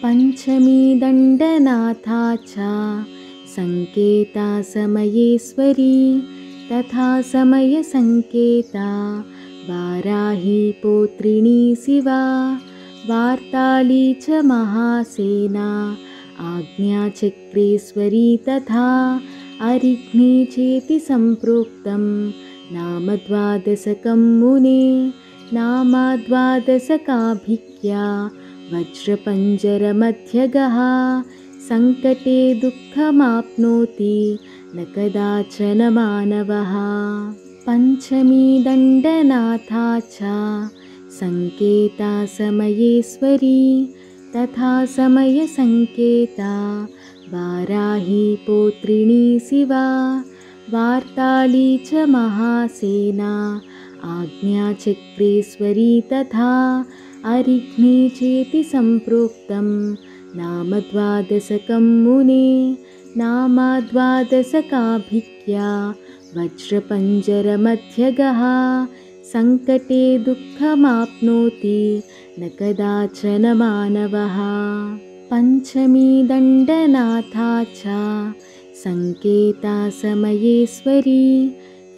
पञ्चमी दण्डनाथा च संकेता समयेश्वरी तथा समयसंकेता वाराही पौत्रिणी शिवा वार्ताली च महासेना आज्ञाचक्रेश्वरी तथा अरिघ्नी चेति सम्प्रोक्तं नाम द्वादशकं मुने नामाद्वादशकाभिज्ञा वज्रपञ्जरमध्यगः संकटे दुःखमाप्नोति न कदाचन मानवः। पञ्चमी दण्डनाथा च संकेता समयेश्वरी तथा समयसंकेता वाराही पौत्रिणी शिवा वार्ताली च महासेना आज्ञाचक्रेश्वरी तथा अरिघ्नी चेति सम्प्रोक्तं नाम द्वादशकं मुने नामाद्वादशकाभिज्ञा वज्रपञ्जरमध्यगः संकटे दुःखमाप्नोति न कदाचन मानवः। पञ्चमी दण्डनाथा च संकेता समयेश्वरी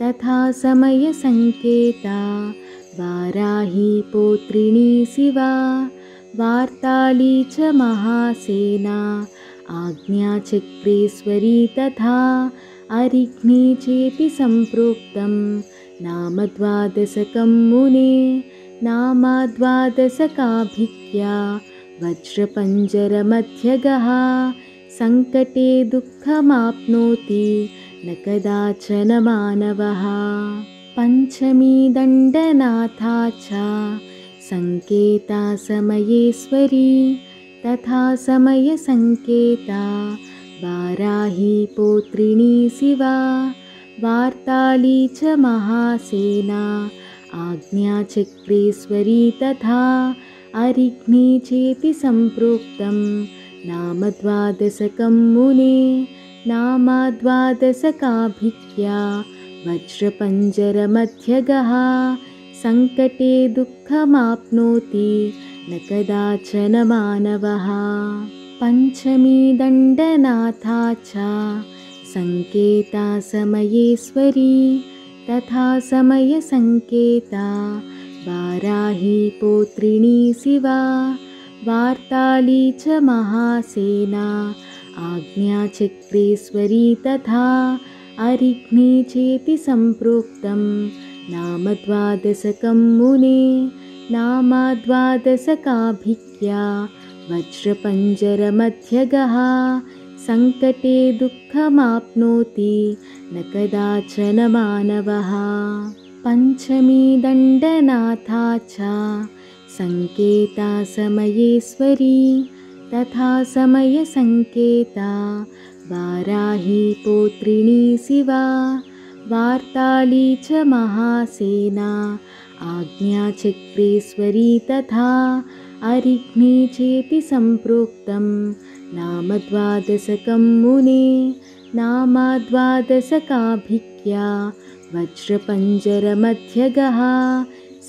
तथा समयसंकेता वाराही पौत्रिणी शिवा वार्ताली च महासेना आज्ञाचक्रेश्वरी तथा अरिघ्नी चेति सम्प्रोक्तं नाम द्वादशकं मुने नामाद्वादशकाभिज्ञा वज्रपञ्जरमध्यगः संकटे दुःखमाप्नोति न कदाचन मानवः। पञ्चमी दण्डनाथा च संकेता समयेश्वरी तथा समयसंकेता वाराही पौत्रिणी शिवा वार्ताली च महासेना आज्ञाचक्रेश्वरी तथा अरिघ्नी चेति सम्प्रोक्तं नाम द्वादशकं मुने नामाद्वादशकाभिज्ञा वज्रपञ्जरमध्यगः संकटे दुःखमाप्नोति न कदाचन मानवः। पञ्चमी दण्डनाथा च संकेता समयेश्वरी तथा समयसंकेता वाराही पौत्रिणी शिवा वार्ताली च महासेना आज्ञाचक्रेश्वरी तथा अरिघ्नी चेति सम्प्रोक्तं नाम द्वादशकं मुने नामाद्वादशकाभिज्ञा वज्रपञ्जरमध्यगः संकटे दुःखमाप्नोति न कदाचन मानवः। पञ्चमी दण्डनाथा च संकेता समयेश्वरी तथा समयसंकेता वाराही पौत्रिणी शिवा वार्ताली च महासेना आज्ञाचक्रेश्वरी तथा अरिघ्नी चेति सम्प्रोक्तं नाम द्वादशकं मुने नामाद्वादशकाभिज्ञा वज्रपञ्जरमध्यगः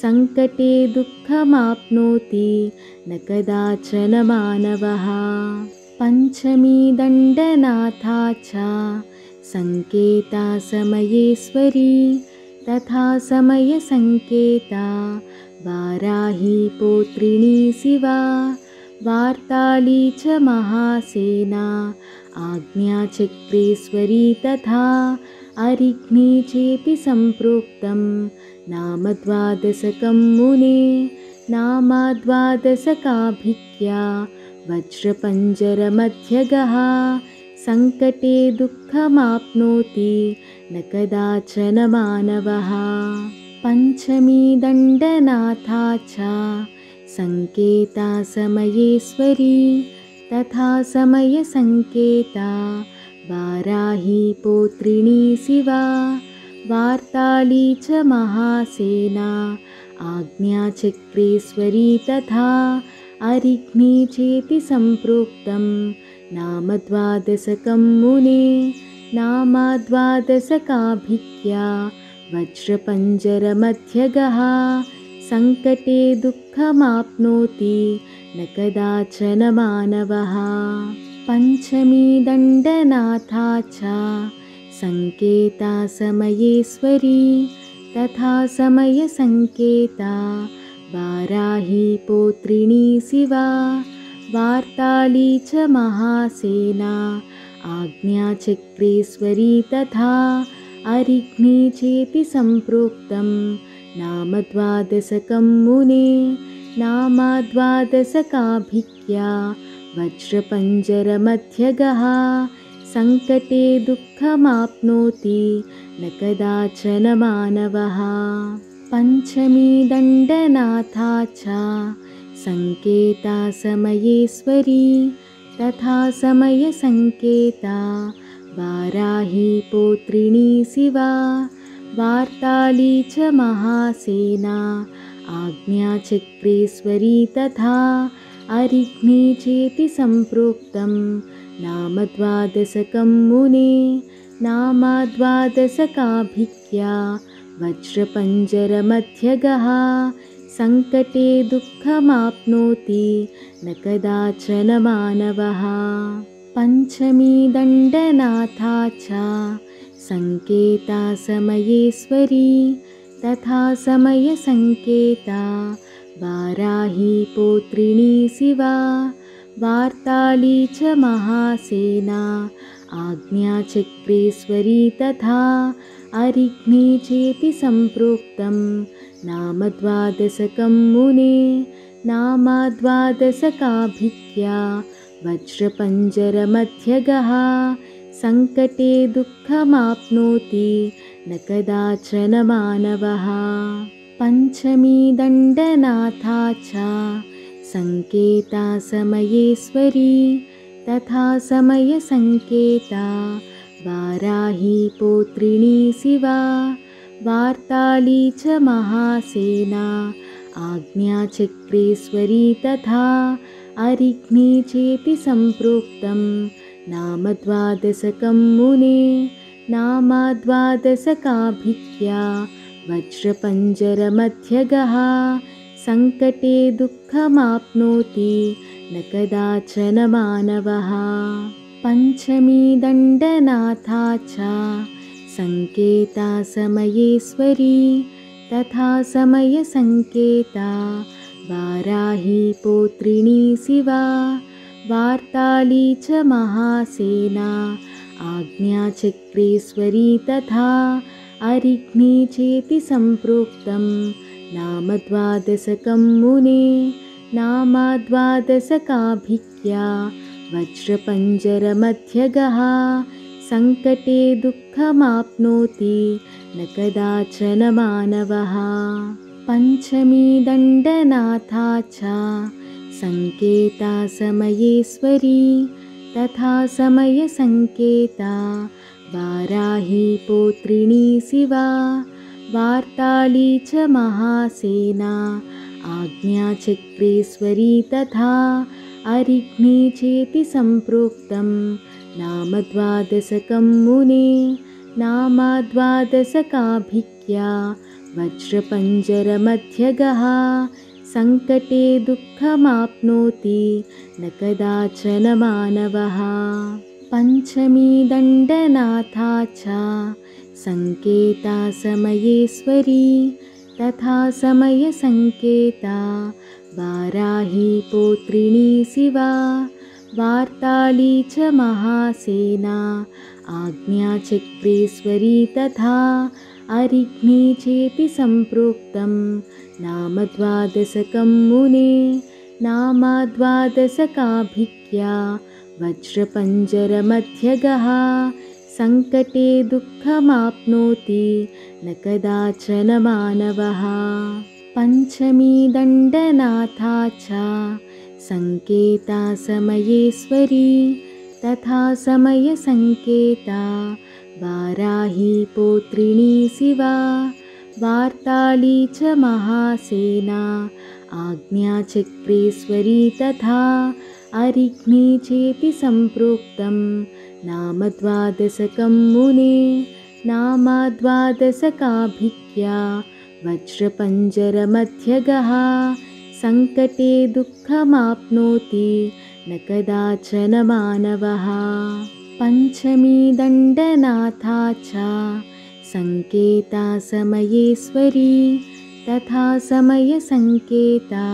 संकटे दुःखमाप्नोति न कदाचन मानवः। पञ्चमी दण्डनाथा च संकेता समयेश्वरी तथा समयसंकेता वाराही पौत्रिणी शिवा वार्ताली च महासेना आज्ञाचक्रेश्वरी तथा अरिघ्नी चेति सम्प्रोक्तं नाम द्वादशकं मुने नामाद्वादशकाभिज्ञा वज्रपञ्जरमध्यगः संकटे दुःखमाप्नोति न कदाचन मानवः। पञ्चमी दण्डनाथा च संकेता समयेश्वरी तथा समयसंकेता वाराही पौत्रिणी शिवा वार्ताली च महासेना आज्ञाचक्रेश्वरी तथा अरिघ्नी चेति सम्प्रोक्तं नाम द्वादशकं मुने नामाद्वादशकाभिज्ञा वज्रपञ्जरमध्यगः संकटे दुःखमाप्नोति न न कदाचन मानवः। पञ्चमी दण्डनाथा च संकेता समयेश्वरी तथा समयसंकेता वाराही पौत्रिणी शिवा वार्ताली च महासेना आज्ञाचक्रेश्वरी तथा अरिघ्नी चेति सम्प्रोक्तं नाम द्वादशकं मुने। नामाद्वादशकाभिज्ञा वज्रपञ्जरमध्यगः सङ्कटे दुःखमाप्नोति न कदाचन मानवः। पञ्चमी दण्डनाथा च संकेता समयेश्वरी तथा समयसंकेता वाराही पौत्रिणी शिवा वार्ताली च महासेना आज्ञाचक्रेश्वरी तथा अरिघ्नी चेति सम्प्रोक्तं नाम द्वादशकं मुने। नामाद्वादशकाभिज्ञा वज्रपञ्जरमध्यगः सङ्कटे दुःखमाप्नोति न कदाचन मानवः। पञ्चमी दण्डनाथा च संकेता समयेश्वरी तथा समयसंकेता वाराही पौत्रिणी शिवा वार्ताली च महासेना आज्ञाचक्रेश्वरी तथा अरिघ्नी चेति सम्प्रोक्तं नाम द्वादशकं मुने। नामाद्वादशकाभिज्ञा वज्रपञ्जरमध्यगः सङ्कटे दुःखमाप्नोति न कदाचन मानवः। पञ्चमी दण्डनाथा च संकेता समयेश्वरी तथा समयसंकेता वाराही पौत्रिणी शिवा वार्ताली च महासेना आज्ञाचक्रेश्वरी तथा अरिघ्नी चेति सम्प्रोक्तं नाम द्वादशकं मुने। नामाद्वादशकाभिज्ञा वज्रपञ्जरमध्यगः सङ्कटे दुःखमाप्नोति न कदाचन मानवः। पञ्चमी दण्डनाथा च संकेता समयेश्वरी तथा समयसंकेता वाराही पौत्रिणी शिवा वार्ताली च महासेना आज्ञाचक्रेश्वरी तथा अरिघ्नी चेति सम्प्रोक्तं नाम द्वादशकं मुने। नामाद्वादशकाभिज्ञा वज्रपञ्जरमध्यगः सङ्कटे दुःखमाप्नोति न कदाचन मानवः। पञ्चमी दण्डनाथा च संकेता समयेश्वरी तथा समयसंकेता वाराही पौत्रिणी शिवा वार्ताली च महासेना आज्ञाचक्रेश्वरी तथा अरिघ्नी चेति सम्प्रोक्तं नाम द्वादशकं मुने। नामाद्वादशकाभिज्ञा वज्रपञ्जरमध्यगः सङ्कटे दुःखमाप्नोति न कदाचन मानवः। पञ्चमी दण्डनाथा च संकेता समयेश्वरी तथा समयसंकेता वाराही पौत्रिणी शिवा वार्ताली च महासेना आज्ञाचक्रेश्वरी तथा अरिघ्नी चेति सम्प्रोक्तं नाम द्वादशकं मुने। नामाद्वादशकाभिज्ञा वज्रपञ्जरमध्यगः सङ्कटे दुःखमाप्नोति न कदाचन मानवः। पञ्चमी दण्डनाथा च संकेता समयेश्वरी तथा समयसंकेता वाराही पौत्रिणी शिवा वार्ताली च महासेना आज्ञाचक्रेश्वरी तथा अरिघ्नी चेति सम्प्रोक्तं नाम द्वादशकं मुने। नामाद्वादशकाभिज्ञा वज्रपञ्जरमध्यगः सङ्कटे दुःखमाप्नोति न कदाचन मानवः। पञ्चमी दण्डनाथा च सङ्केता समयेश्वरी तथा समयसङ्केता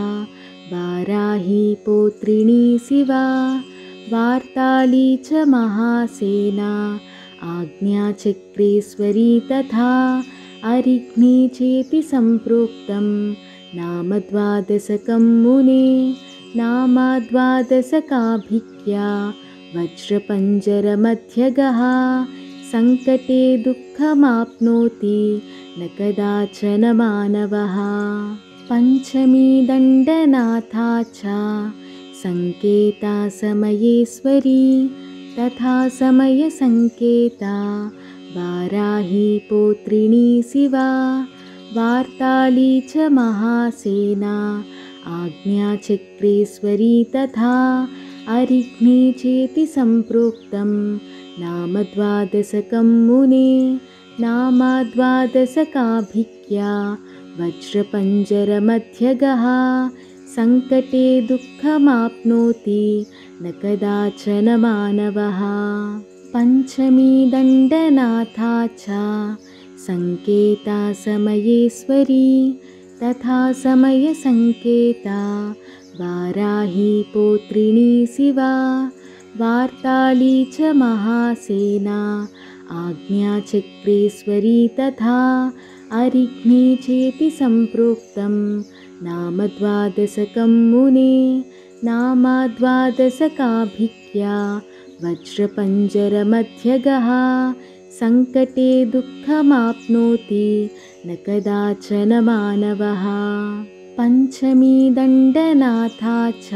वाराही पौत्रिणी शिवा वार्ताली च महासेना आज्ञाचक्रेश्वरी तथा अरिघ्नी चेति सम्प्रोक्तं नाम द्वादशकं मुने। नामाद्वादशकाभिज्ञा वज्रपञ्जरमध्यगः सङ्कटे दुःखमाप्नोति न कदाचन मानवः। पञ्चमी दण्डनाथा च सङ्केता समयेश्वरी तथा समयसङ्केता वाराही पौत्रिणी शिवा वार्ताली च महासेना आज्ञाचक्रेश्वरी तथा अरिघ्नी चेति सम्प्रोक्तं नाम द्वादशकं मुने। नामाद्वादशकाभिज्ञा वज्रपञ्जरमध्यगः सङ्कटे दुःखमाप्नोति न कदाचन मानवः। पञ्चमी दण्डनाथा च सङ्केता समयेश्वरी तथा समयसङ्केता वाराही पौत्रिणी शिवा वार्ताली च महासेना आज्ञाचक्रेश्वरी तथा अरिघ्नी चेति सम्प्रोक्तं नाम द्वादशकं मुने। नामाद्वादशकाभिज्ञा वज्रपञ्जरमध्यगः सङ्कटे दुःखमाप्नोति न कदाचन मानवः। पञ्चमी दण्डनाथा च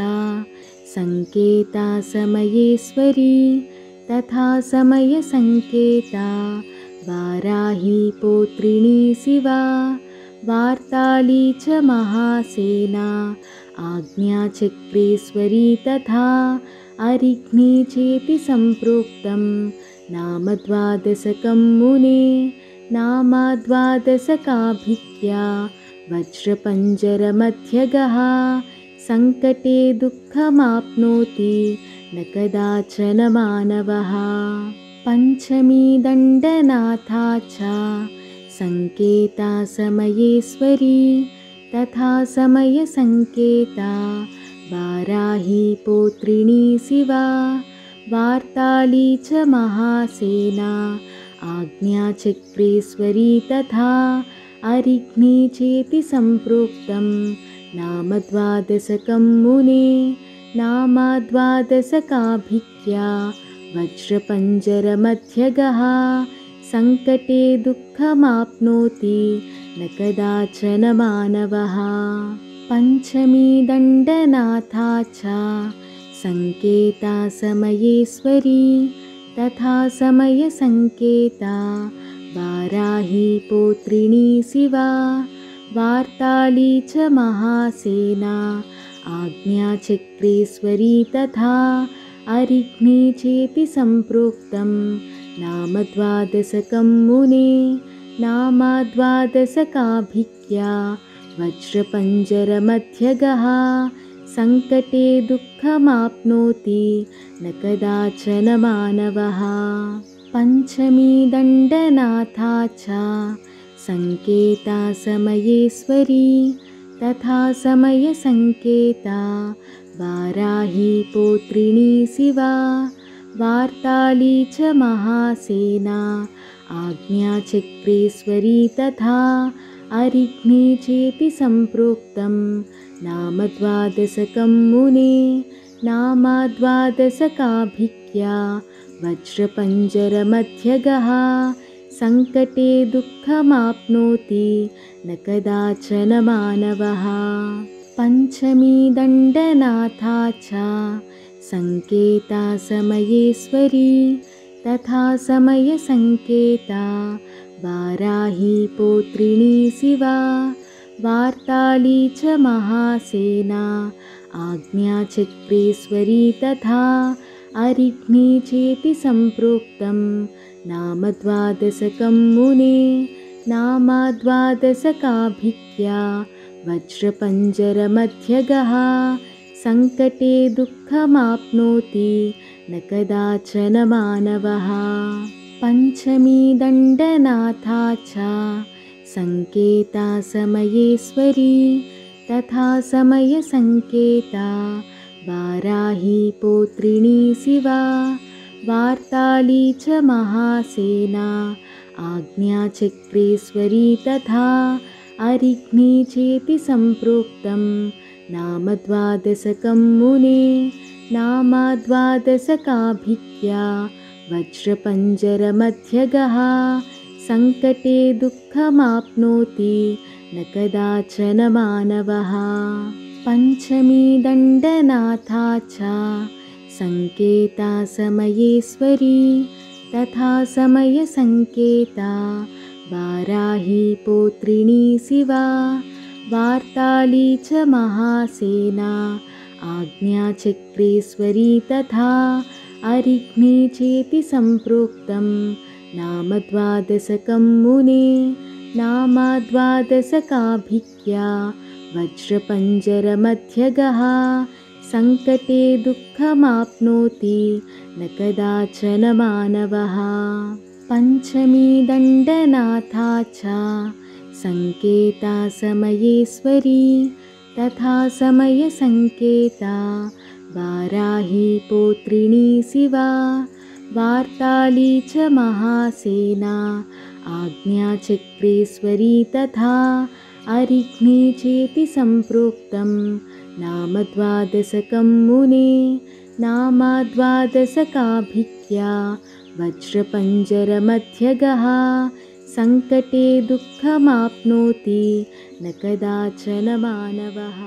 सङ्केता समयेश्वरी तथा समयसङ्केता वाराही पौत्रिणी शिवा वार्ताली च महासेना आज्ञाचक्रेश्वरी तथा अरिघ्नी चेति सम्प्रोक्तं नाम द्वादशकं मुने। नामाद्वादशकाभिज्ञा वज्रपञ्जरमध्यगः सङ्कटे दुःखमाप्नोति न कदाचन मानवः। पञ्चमी दण्डनाथा च सङ्केता समयेश्वरी तथा समयसङ्केता वाराही पौत्रिणी शिवा वार्ताली च महासेना आज्ञाचक्रेश्वरी तथा अरिघ्नी चेति सम्प्रोक्तं नाम द्वादशकं मुने। नामाद्वादशकाभिज्ञा वज्रपञ्जरमध्यगः सङ्कटे दुःखमाप्नोति न कदाचन मानवः। पञ्चमी दण्डनाथा च सङ्केता समयेश्वरी तथा समयसङ्केता वाराही पौत्रिणी शिवा वार्ताली च महासेना आज्ञाचक्रेश्वरी तथा अरिघ्नी चेति सम्प्रोक्तं नाम द्वादशकं मुने। नामाद्वादशकाभिज्ञा वज्रपञ्जरमध्यगः सङ्कटे दुःखमाप्नोति न कदाचन मानवः। पञ्चमी दण्डनाथा च सङ्केता समयेश्वरी तथा समयसङ्केता वाराही पौत्रिणी शिवा वार्ताली च महासेना आज्ञाचक्रेश्वरी तथा अरिघ्नी चेति सम्प्रोक्तं नाम द्वादशकं मुने। नामाद्वादशकाभिज्ञा वज्रपञ्जरमध्यगः सङ्कटे दुःखमाप्नोति न कदाचन मानवः। पञ्चमी दण्डनाथा च सङ्केता समयेश्वरी तथा समयसङ्केता वाराही पौत्रिणी शिवा वार्ताली च महासेना आज्ञाचक्रेश्वरी तथा अरिघ्नी चेति सम्प्रोक्तं नाम द्वादशकं मुने। नामाद्वादशकाभिज्ञा वज्रपञ्जरमध्यगः सङ्कटे दुःखमाप्नोति न कदाचन मानवः। पञ्चमी दण्डनाथा च सङ्केता समयेश्वरी तथा समयसङ्केता वाराही पौत्रिणी शिवा वार्ताली च महासेना आज्ञाचक्रेश्वरी तथा अरिघ्नी चेति सम्प्रोक्तं नाम द्वादशकं मुने। नामाद्वादशकाभिज्ञा वज्रपञ्जरमध्यगः सङ्कटे दुःखमाप्नोति न कदाचन मानवः। पञ्चमी दण्डनाथा च सङ्केता समयेश्वरी तथा समयसङ्केता वाराही पौत्रिणी शिवा वार्ताली च महासेना आज्ञाचक्रेश्वरी तथा अरिघ्नी चेति सम्प्रोक्तं नाम द्वादशकं मुने। नामाद्वादशकाभिज्ञा वज्रपञ्जरमध्यगः सङ्कटे दुःखमाप्नोति न कदाचन मानवः। पञ्चमी दण्डनाथा च सङ्केता समयेश्वरी तथा समयसङ्केता वाराही पौत्रिणी शिवा वार्ताली च महासेना आज्ञाचक्रेश्वरी तथा अरिघ्नी चेति सम्प्रोक्तं नाम द्वादशकं मुने। नामाद्वादशकाभिज्ञा वज्रपञ्जरमध्यगः सङ्कटे दुःखमाप्नोति न कदाचन मानवः।